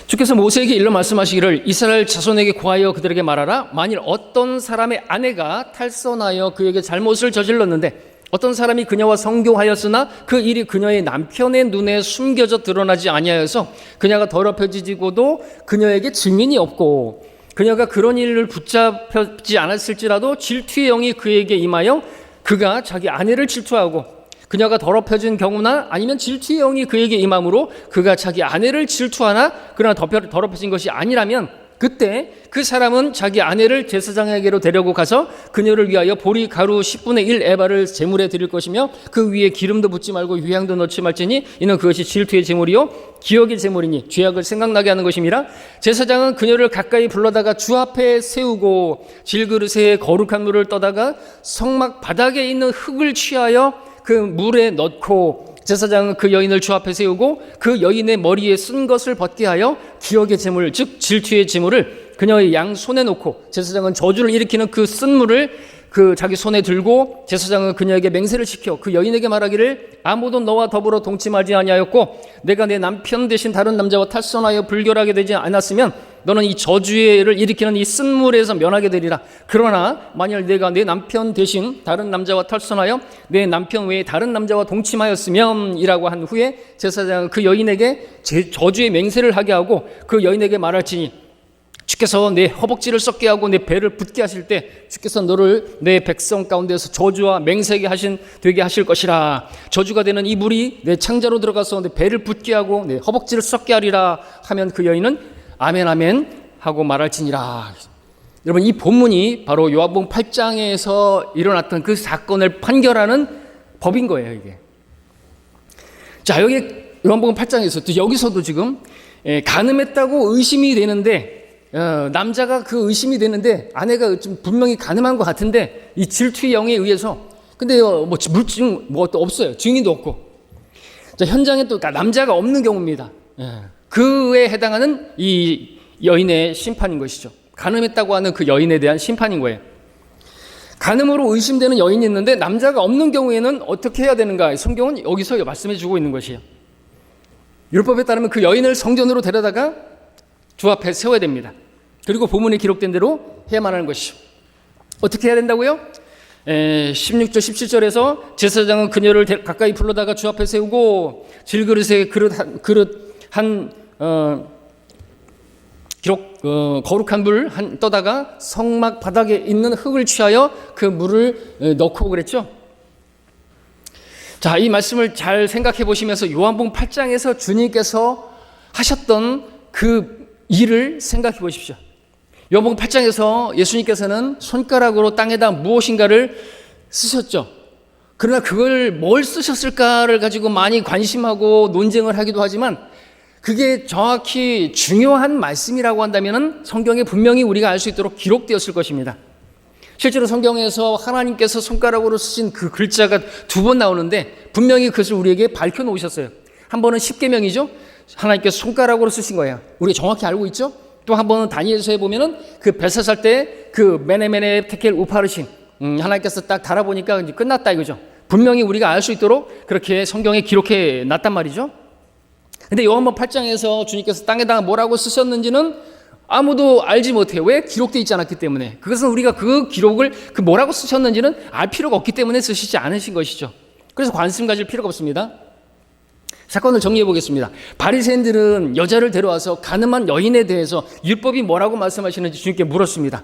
주께서 모세에게 일러 말씀하시기를 이스라엘 자손에게 고하여 그들에게 말하라. 만일 어떤 사람의 아내가 탈선하여 그에게 잘못을 저질렀는데 어떤 사람이 그녀와 성교하였으나 그 일이 그녀의 남편의 눈에 숨겨져 드러나지 아니하여서 그녀가 더럽혀지고도 그녀에게 증인이 없고 그녀가 그런 일을 붙잡지 않았을지라도 질투의 영이 그에게 임하여 그가 자기 아내를 질투하고 그녀가 더럽혀진 경우나 아니면 질투의 영이 그에게 임함으로 그가 자기 아내를 질투하나 그러나 더럽혀진 것이 아니라면 그때 그 사람은 자기 아내를 제사장에게로 데려고 가서 그녀를 위하여 보리 가루 10분의 1 에바를 제물에 드릴 것이며 그 위에 기름도 붓지 말고 유향도 넣지 말지니 이는 그것이 질투의 제물이요 기억의 제물이니 죄악을 생각나게 하는 것임이라. 제사장은 그녀를 가까이 불러다가 주 앞에 세우고 질그릇에 거룩한 물을 떠다가 성막 바닥에 있는 흙을 취하여 그 물에 넣고 제사장은 그 여인을 주 앞에 세우고 그 여인의 머리에 쓴 것을 벗게 하여 기억의 제물 즉 질투의 제물을 그녀의 양 손에 놓고 제사장은 저주를 일으키는 그 쓴 물을 그 자기 손에 들고 제사장은 그녀에게 맹세를 시켜 그 여인에게 말하기를 아무도 너와 더불어 동침하지 아니하였고 내가 내 남편 대신 다른 남자와 탈선하여 불결하게 되지 않았으면 너는 이 저주를 일으키는 이 쓴 물에서 면하게 되리라. 그러나 만일 내가 내 남편 대신 다른 남자와 탈선하여 내 남편 외에 다른 남자와 동침하였으면 이라고 한 후에 제사장은 그 여인에게 저주의 맹세를 하게 하고 그 여인에게 말할지니 주께서 내 허벅지를 썩게 하고 내 배를 붓게 하실 때 주께서 너를 내 백성 가운데서 저주와 맹세게 되게 하실 것이라. 저주가 되는 이 물이 내 창자로 들어가서 내 배를 붓게 하고 내 허벅지를 썩게 하리라 하면 그 여인은 아멘 아멘 하고 말할지니라. 여러분 이 본문이 바로 요한복음 8장에서 일어났던 그 사건을 판결하는 법인 거예요. 이게. 자 여기 요한복음 8장에서 또 여기서도 지금 간음했다고 의심이 되는데 남자가 그 의심이 되는데 아내가 좀 분명히 가늠한 것 같은데 이 질투의 영에 의해서 근데 뭐 물증 또 없어요. 증인도 없고. 자 현장에 또 남자가 없는 경우입니다. 그에 해당하는 이 여인의 심판인 것이죠. 간음했다고 하는 그 여인에 대한 심판인 거예요. 간음으로 의심되는 여인이 있는데 남자가 없는 경우에는 어떻게 해야 되는가? 성경은 여기서 말씀해 주고 있는 것이에요. 율법에 따르면 그 여인을 성전으로 데려다가 주 앞에 세워야 됩니다. 그리고 본문에 기록된 대로 해야만 하는 것이죠. 어떻게 해야 된다고요? 16절 17절에서 제사장은 그녀를 가까이 불러다가 주 앞에 세우고 질그릇에 거룩한 물 떠다가 성막 바닥에 있는 흙을 취하여 그 물을 넣고 그랬죠. 자, 이 말씀을 잘 생각해 보시면서 요한복음 8장에서 주님께서 하셨던 그 일을 생각해 보십시오. 요한복음 8장에서 예수님께서는 손가락으로 땅에다 무엇인가를 쓰셨죠. 그러나 그걸 뭘 쓰셨을까를 가지고 많이 관심하고 논쟁을 하기도 하지만 그게 정확히 중요한 말씀이라고 한다면 성경에 분명히 우리가 알 수 있도록 기록되었을 것입니다. 실제로 성경에서 하나님께서 손가락으로 쓰신 그 글자가 2번 나오는데 분명히 그것을 우리에게 밝혀놓으셨어요. 한 번은 십계명이죠. 하나님께서 손가락으로 쓰신 거예요. 우리가 정확히 알고 있죠. 또 한 번은 다니엘서에 보면은 그 벨사살 때 그 메네메네 테켈 우파르신 하나님께서 딱 달아보니까 이제 끝났다 이거죠. 분명히 우리가 알 수 있도록 그렇게 성경에 기록해 놨단 말이죠. 근데 요한복음 8장에서 주님께서 땅에다가 뭐라고 쓰셨는지는 아무도 알지 못해요. 왜? 기록되어 있지 않았기 때문에. 그것은 우리가 그 기록을 그 뭐라고 쓰셨는지는 알 필요가 없기 때문에 쓰시지 않으신 것이죠. 그래서 관심 가질 필요가 없습니다. 사건을 정리해 보겠습니다. 바리새인들은 여자를 데려와서 가늠한 여인에 대해서 율법이 뭐라고 말씀하시는지 주님께 물었습니다.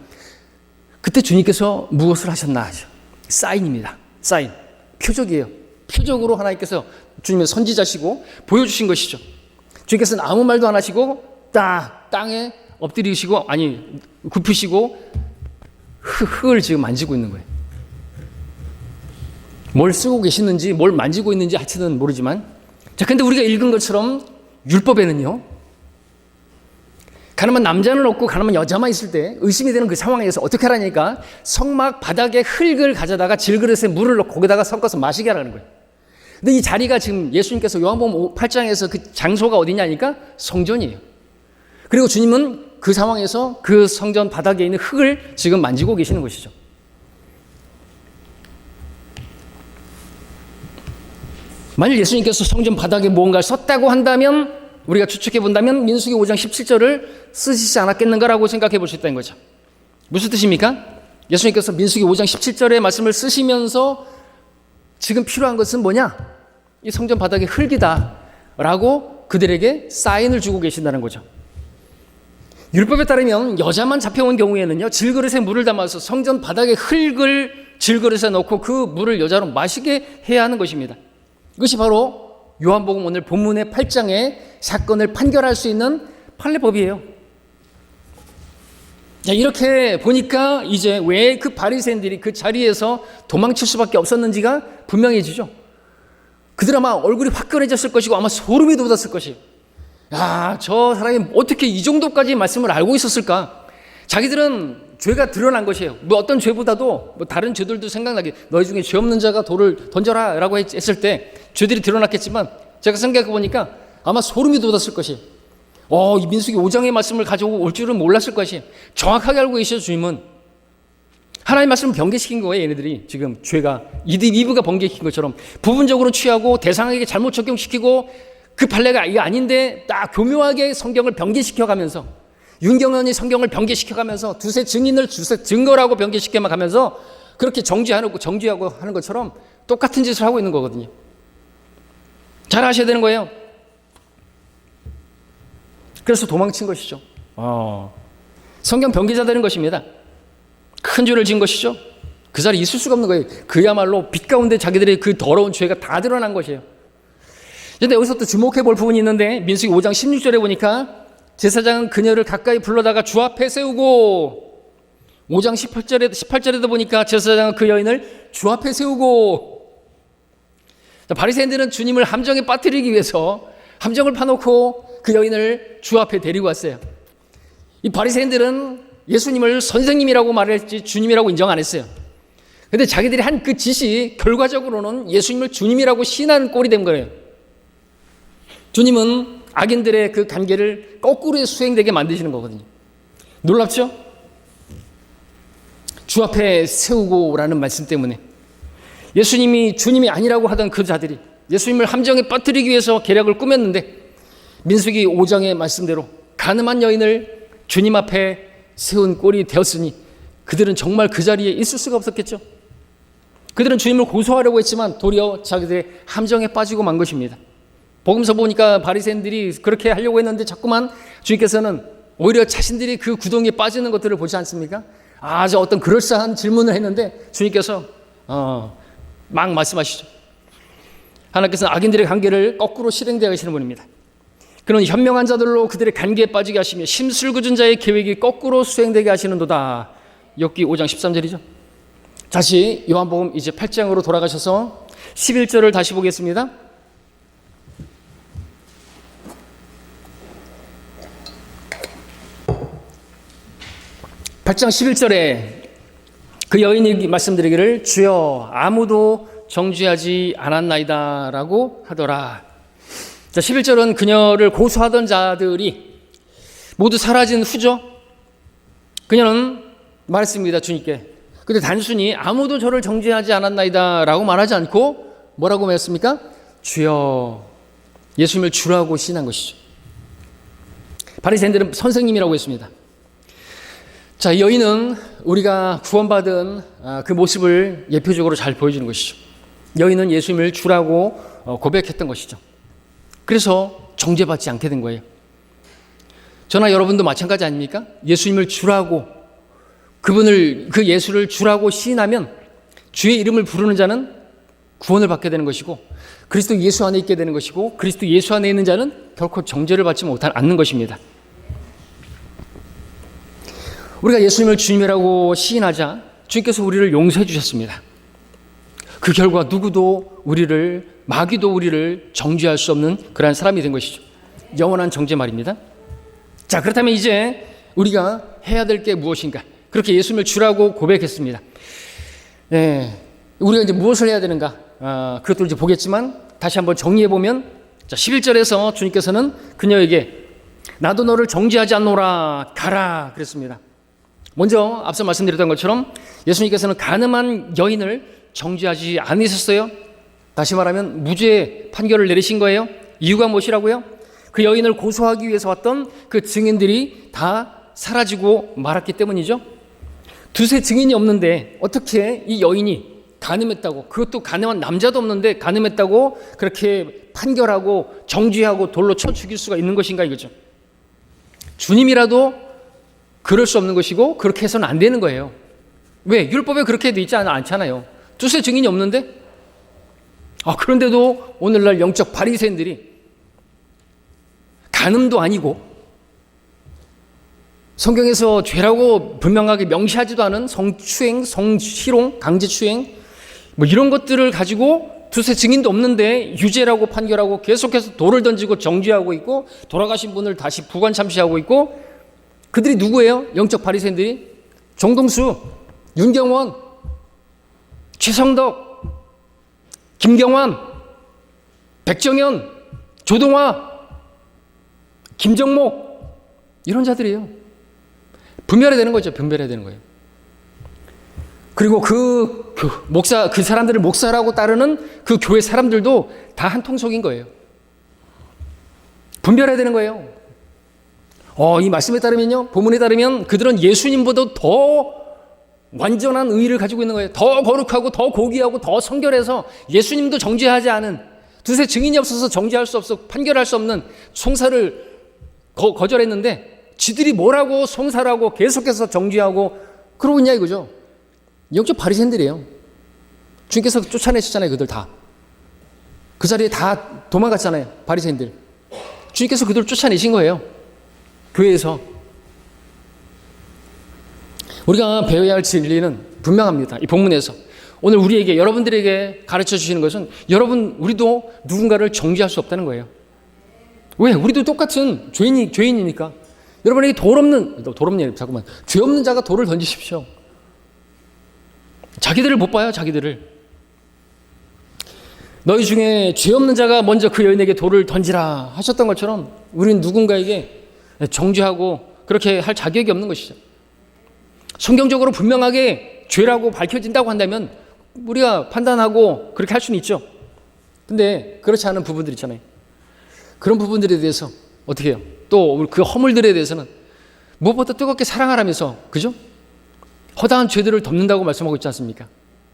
그때 주님께서 무엇을 하셨나 하죠. 사인입니다. 사인. 표적이에요. 표적으로 하나님께서 주님의 선지자시고 보여주신 것이죠. 주님께서는 아무 말도 안 하시고 딱 땅에 엎드리시고 아니 굽히시고 흙을 지금 만지고 있는 거예요. 뭘 쓰고 계시는지 뭘 만지고 있는지 하여튼 모르지만 자, 근데 우리가 읽은 것처럼 율법에는요 가늠한 남자는 없고 가늠한 여자만 있을 때 의심이 되는 그 상황에서 어떻게 하라니까 성막 바닥에 흙을 가져다가 질그릇에 물을 넣고 거기다가 섞어서 마시게 하라는 거예요. 근데 이 자리가 지금 예수님께서 요한복음 8장에서 그 장소가 어디냐니까 성전이에요. 그리고 주님은 그 상황에서 그 성전 바닥에 있는 흙을 지금 만지고 계시는 것이죠. 만일 예수님께서 성전 바닥에 무언가를 썼다고 한다면 우리가 추측해 본다면 민수기 5장 17절을 쓰시지 않았겠는가라고 생각해 볼 수 있다는 거죠. 무슨 뜻입니까? 예수님께서 민수기 5장 17절의 말씀을 쓰시면서 지금 필요한 것은 뭐냐? 이 성전 바닥에 흙이다 라고 그들에게 사인을 주고 계신다는 거죠. 율법에 따르면 여자만 잡혀온 경우에는요 질그릇에 물을 담아서 성전 바닥에 흙을 질그릇에 넣고 그 물을 여자로 마시게 해야 하는 것입니다. 이것이 바로 요한복음 오늘 본문의 8장의 사건을 판결할 수 있는 판례법이에요. 자, 이렇게 보니까 이제 왜 그 바리새인들이 그 자리에서 도망칠 수밖에 없었는지가 분명해지죠. 그들 아마 얼굴이 화끈해졌을 것이고 아마 소름이 돋았을 것이에요. 야, 저 사람이 어떻게 이 정도까지 말씀을 알고 있었을까? 자기들은 죄가 드러난 것이에요. 뭐 어떤 죄보다도 뭐 다른 죄들도 생각나게 너희 중에 죄 없는 자가 돌을 던져라 라고 했을 때 죄들이 드러났겠지만 제가 생각해 보니까 아마 소름이 돋았을 것이에요. 이 민수기 5장의 말씀을 가지고 올 줄은 몰랐을 것이에요. 정확하게 알고 계셔 주님은. 하나님의 말씀을 변개시킨 거예요. 얘네들이 지금 죄가 이브가 번개시킨 것처럼 부분적으로 취하고 대상에게 잘못 적용시키고 그 판례가 이게 아닌데 딱 교묘하게 성경을 변개시켜가면서 윤경현이 성경을 변개시켜가면서 두세 증인을 두세 증거라고 변개시켜가면서 그렇게 정죄하고 하는 것처럼 똑같은 짓을 하고 있는 거거든요. 잘 아셔야 되는 거예요. 그래서 도망친 것이죠. 성경 변개자 되는 것입니다. 큰 죄를 지은 것이죠. 그 자리에 있을 수가 없는 거예요. 그야말로 빛 가운데 자기들의 그 더러운 죄가 다 드러난 것이에요. 그런데 여기서 또 주목해 볼 부분이 있는데 민수기 5장 16절에 보니까 제사장은 그녀를 가까이 불러다가 주 앞에 세우고 5장 18절에도 보니까 제사장은 그 여인을 주 앞에 세우고 바리새인들은 주님을 함정에 빠뜨리기 위해서 함정을 파놓고 그 여인을 주 앞에 데리고 왔어요. 이 바리새인들은 예수님을 선생님이라고 말했지 주님이라고 인정 안 했어요. 그런데 자기들이 한 그 짓이 결과적으로는 예수님을 주님이라고 시인하는 꼴이 된 거예요. 주님은 악인들의 그 관계를 거꾸로 수행되게 만드시는 거거든요. 놀랍죠? 주 앞에 세우고라는 말씀 때문에 예수님이 주님이 아니라고 하던 그 자들이 예수님을 함정에 빠뜨리기 위해서 계략을 꾸몄는데 민수기 5장의 말씀대로 가늠한 여인을 주님 앞에 세운 꼴이 되었으니 그들은 정말 그 자리에 있을 수가 없었겠죠. 그들은 주님을 고소하려고 했지만 도리어 자기들의 함정에 빠지고 만 것입니다. 복음서 보니까 바리새인들이 그렇게 하려고 했는데 자꾸만 주님께서는 오히려 자신들이 그 구덩이에 빠지는 것들을 보지 않습니까? 아주 어떤 그럴싸한 질문을 했는데 주님께서 막 말씀하시죠. 하나님께서는 악인들의 관계를 거꾸로 실행되게 하시는 분입니다. 그런 현명한 자들로 그들의 관계에 빠지게 하시며 심술궂은 자의 계획이 거꾸로 수행되게 하시는도다. 욥기 5장 13절이죠. 다시 요한복음 이제 8장으로 돌아가셔서 11절을 다시 보겠습니다. (8장 11절에) 그 여인이 말씀드리기를 주여 아무도 정죄하지 않았나이다 라고 하더라. 자, 11절은 그녀를 고소하던 자들이 모두 사라진 후죠. 그녀는 말했습니다, 주님께. 근데 단순히 아무도 저를 정죄하지 않았나이다 라고 말하지 않고 뭐라고 말했습니까? 주여, 예수님을 주라고 시인한 것이죠. 바리새인들은 선생님이라고 했습니다. 자, 이 여인은 우리가 구원받은 그 모습을 예표적으로 잘 보여주는 것이죠. 여인은 예수님을 주라고 고백했던 것이죠. 그래서 정죄받지 않게 된 거예요. 저나 여러분도 마찬가지 아닙니까? 예수님을 주라고, 그 예수를 주라고 시인하면 주의 이름을 부르는 자는 구원을 받게 되는 것이고, 그리스도 예수 안에 있게 되는 것이고, 그리스도 예수 안에 있는 자는 결코 정죄를 받지 않는 것입니다. 우리가 예수님을 주님이라고 시인하자 주님께서 우리를 용서해 주셨습니다. 그 결과 누구도 마귀도 우리를 정죄할 수 없는 그러한 사람이 된 것이죠. 영원한 정죄 말입니다. 자, 그렇다면 이제 우리가 해야 될 게 무엇인가? 그렇게 예수님을 주라고 고백했습니다. 네, 우리가 이제 무엇을 해야 되는가? 그것도 이제 보겠지만 다시 한번 정리해 보면, 자, 11절에서 주님께서는 그녀에게 나도 너를 정죄하지 않노라, 가라 그랬습니다. 먼저 앞서 말씀드렸던 것처럼 예수님께서는 가늠한 여인을 정죄하지 않으셨어요. 다시 말하면 무죄 판결을 내리신 거예요. 이유가 무엇이라고요? 그 여인을 고소하기 위해서 왔던 그 증인들이 다 사라지고 말았기 때문이죠. 두세 증인이 없는데 어떻게 이 여인이 간음했다고, 그것도 간음한 남자도 없는데 간음했다고 그렇게 판결하고 정죄하고 돌로 쳐 죽일 수가 있는 것인가 이거죠. 주님이라도 그럴 수 없는 것이고 그렇게 해서는 안 되는 거예요. 왜? 율법에 그렇게 돼 있지 않잖아요. 두세 증인이 없는데? 그런데도 오늘날 영적 바리새인들이 간음도 아니고 성경에서 죄라고 분명하게 명시하지도 않은 성추행, 성희롱, 강제추행 이런 것들을 가지고 두세 증인도 없는데 유죄라고 판결하고 계속해서 돌을 던지고 정죄하고 있고, 돌아가신 분을 다시 부관 참시하고 있고, 그들이 누구예요? 영적 바리새인들이 정동수, 윤경원, 최성덕, 김경환, 백정현, 조동화, 김정목, 이런 자들이에요. 분별해야 되는 거죠. 분별해야 되는 거예요. 그리고 그 사람들을 목사라고 따르는 그 교회 사람들도 다 한 통속인 거예요. 분별해야 되는 거예요. 이 말씀에 따르면요, 본문에 따르면 그들은 예수님보다 더 완전한 의의를 가지고 있는 거예요. 더 거룩하고 더 고귀하고 더 성결해서 예수님도 정죄하지 않은, 두세 증인이 없어서 정죄할 수 없어 판결할 수 없는 송사를 거절했는데 지들이 뭐라고 송사라고 계속해서 정죄하고 그러고 있냐 이거죠. 영적 바리새인들이에요. 주님께서 쫓아내셨잖아요. 그들 다. 그 자리에 다 도망갔잖아요. 바리새인들. 주님께서 그들을 쫓아내신 거예요. 교회에서. 우리가 배워야 할 진리는 분명합니다. 이 본문에서. 오늘 우리에게, 여러분들에게 가르쳐 주시는 것은 우리도 누군가를 정죄할 수 없다는 거예요. 왜? 우리도 똑같은 죄인이니까. 여러분에게 죄 없는 자가 돌을 던지십시오. 자기들을 못 봐요, 자기들을. 너희 중에 죄 없는 자가 먼저 그 여인에게 돌을 던지라 하셨던 것처럼 우리는 누군가에게 정죄하고 그렇게 할 자격이 없는 것이죠. 성경적으로 분명하게 죄라고 밝혀진다고 한다면 우리가 판단하고 그렇게 할 수는 있죠. 근데 그렇지 않은 부분들 있잖아요. 그런 부분들에 대해서 어떻게 해요? 또 그 허물들에 대해서는 무엇보다 뜨겁게 사랑하라면서, 그죠? 허다한 죄들을 덮는다고 말씀하고 있지 않습니까?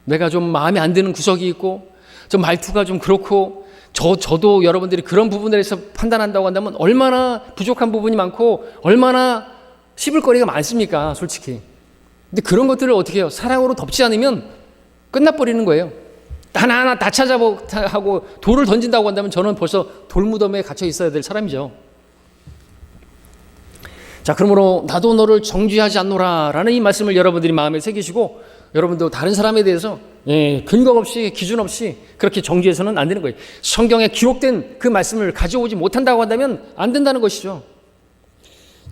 내가 좀 마음에 안 드는 구석이 있고 좀 말투가 좀 그렇고 저도 여러분들이 그런 부분들에서 판단한다고 한다면 얼마나 부족한 부분이 많고 얼마나 씹을 거리가 많습니까, 솔직히. 근데 그런 것들을 어떻게 해요? 사랑으로 덮지 않으면 끝나버리는 거예요. 하나하나 다 찾아보고 돌을 던진다고 한다면 저는 벌써 돌무덤에 갇혀 있어야 될 사람이죠. 자, 그러므로 나도 너를 정죄하지 않노라 라는 이 말씀을 여러분들이 마음에 새기시고, 여러분도 다른 사람에 대해서 근거 없이, 기준 없이 그렇게 정죄해서는 안 되는 거예요. 성경에 기록된 그 말씀을 가져오지 못한다고 한다면 안 된다는 것이죠.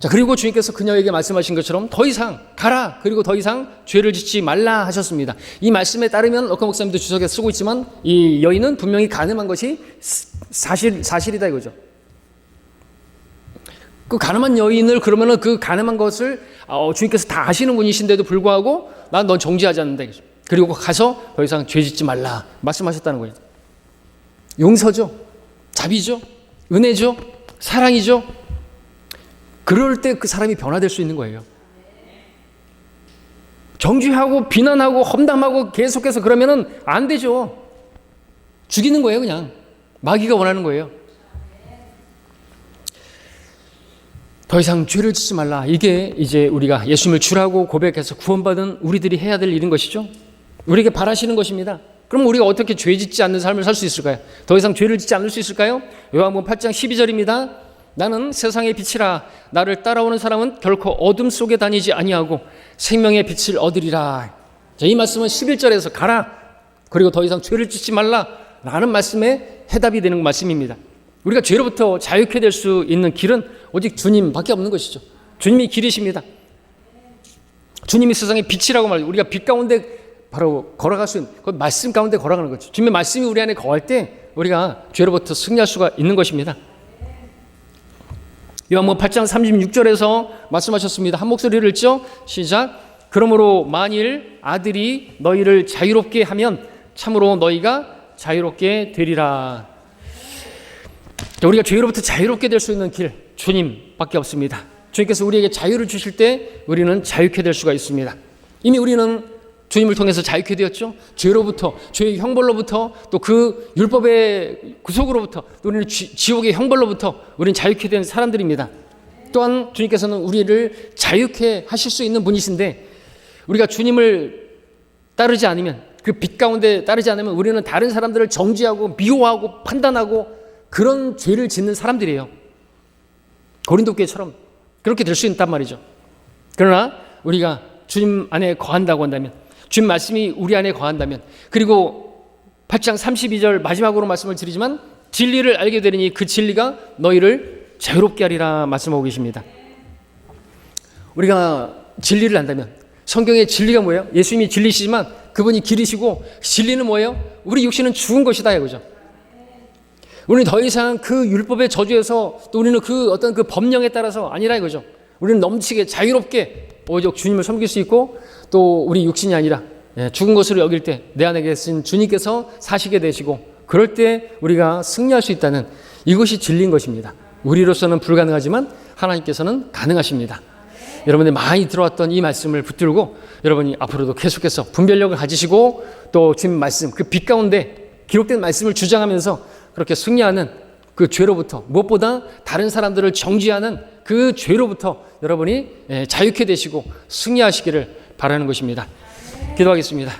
자, 그리고 주님께서 그녀에게 말씀하신 것처럼 더 이상 가라, 그리고 더 이상 죄를 짓지 말라 하셨습니다. 이 말씀에 따르면 럭커 목사님도 주석에 쓰고 있지만 이 여인은 분명히 간음한 것이 사실이다 이거죠. 그 가늠한 여인을 그러면은 그 가늠한 것을 주님께서 다 아시는 분이신데도 불구하고 난 넌 정죄하지 않는다. 그리고 가서 더 이상 죄 짓지 말라 말씀하셨다는 거예요. 용서죠. 자비죠. 은혜죠. 사랑이죠. 그럴 때 그 사람이 변화될 수 있는 거예요. 정죄하고 비난하고 험담하고 계속해서 그러면은 안 되죠. 죽이는 거예요, 그냥. 마귀가 원하는 거예요. 더 이상 죄를 짓지 말라. 이게 이제 우리가 예수님을 주라고 고백해서 구원받은 우리들이 해야 될 일인 것이죠. 우리에게 바라시는 것입니다. 그럼 우리가 어떻게 죄 짓지 않는 삶을 살 수 있을까요? 더 이상 죄를 짓지 않을 수 있을까요? 요한복음 8장 12절입니다. 나는 세상의 빛이라. 나를 따라오는 사람은 결코 어둠 속에 다니지 아니하고 생명의 빛을 얻으리라. 자, 이 말씀은 11절에서 가라. 그리고 더 이상 죄를 짓지 말라. 라는 말씀에 해답이 되는 말씀입니다. 우리가 죄로부터 자유케 될 수 있는 길은 오직 주님밖에 없는 것이죠. 주님이 길이십니다. 주님이 세상의 빛이라고 말해요. 우리가 빛 가운데 바로 걸어갈 수 있는 그 말씀 가운데 걸어가는 거죠. 주님의 말씀이 우리 안에 거할 때 우리가 죄로부터 승리할 수가 있는 것입니다. 요한복음 8장 36절에서 말씀하셨습니다. 한 목소리를 읽죠. 시작. 그러므로 만일 아들이 너희를 자유롭게 하면 참으로 너희가 자유롭게 되리라. 우리가 죄로부터 자유롭게 될 수 있는 길 주님밖에 없습니다. 주님께서 우리에게 자유를 주실 때 우리는 자유케 될 수가 있습니다. 이미 우리는 주님을 통해서 자유케 되었죠. 죄로부터, 죄의 형벌로부터, 또 그 율법의 구속으로부터, 또 우리는 지옥의 형벌로부터 우리는 자유케 된 사람들입니다. 또한 주님께서는 우리를 자유케 하실 수 있는 분이신데 우리가 주님을 따르지 않으면, 그 빛 가운데 따르지 않으면 우리는 다른 사람들을 정죄하고 미워하고 판단하고 그런 죄를 짓는 사람들이에요. 고린도 교회처럼 그렇게 될 수 있단 말이죠. 그러나 우리가 주님 안에 거한다고 한다면, 주님 말씀이 우리 안에 거한다면, 그리고 8장 32절 마지막으로 말씀을 드리지만 진리를 알게 되리니 그 진리가 너희를 자유롭게 하리라 말씀하고 계십니다. 우리가 진리를 안다면, 성경의 진리가 뭐예요? 예수님이 진리시지만 그분이 길이시고, 진리는 뭐예요? 우리 육신은 죽은 것이다 이거죠. 우리는 더 이상 그 율법의 저주에서, 또 우리는 그 어떤 그 법령에 따라서 아니라 이거죠. 우리는 넘치게 자유롭게 오직 주님을 섬길 수 있고, 또 우리 육신이 아니라 죽은 것으로 여길 때 내 안에 계신 주님께서 사시게 되시고, 그럴 때 우리가 승리할 수 있다는 이것이 진리인 것입니다. 우리로서는 불가능하지만 하나님께서는 가능하십니다. 여러분들 많이 들어왔던 이 말씀을 붙들고 여러분이 앞으로도 계속해서 분별력을 가지시고, 또 주님 말씀, 그 빛 가운데 기록된 말씀을 주장하면서 그렇게 승리하는 그 죄로부터, 무엇보다 다른 사람들을 정죄하는 그 죄로부터 여러분이 자유케 되시고 승리하시기를 바라는 것입니다. 기도하겠습니다.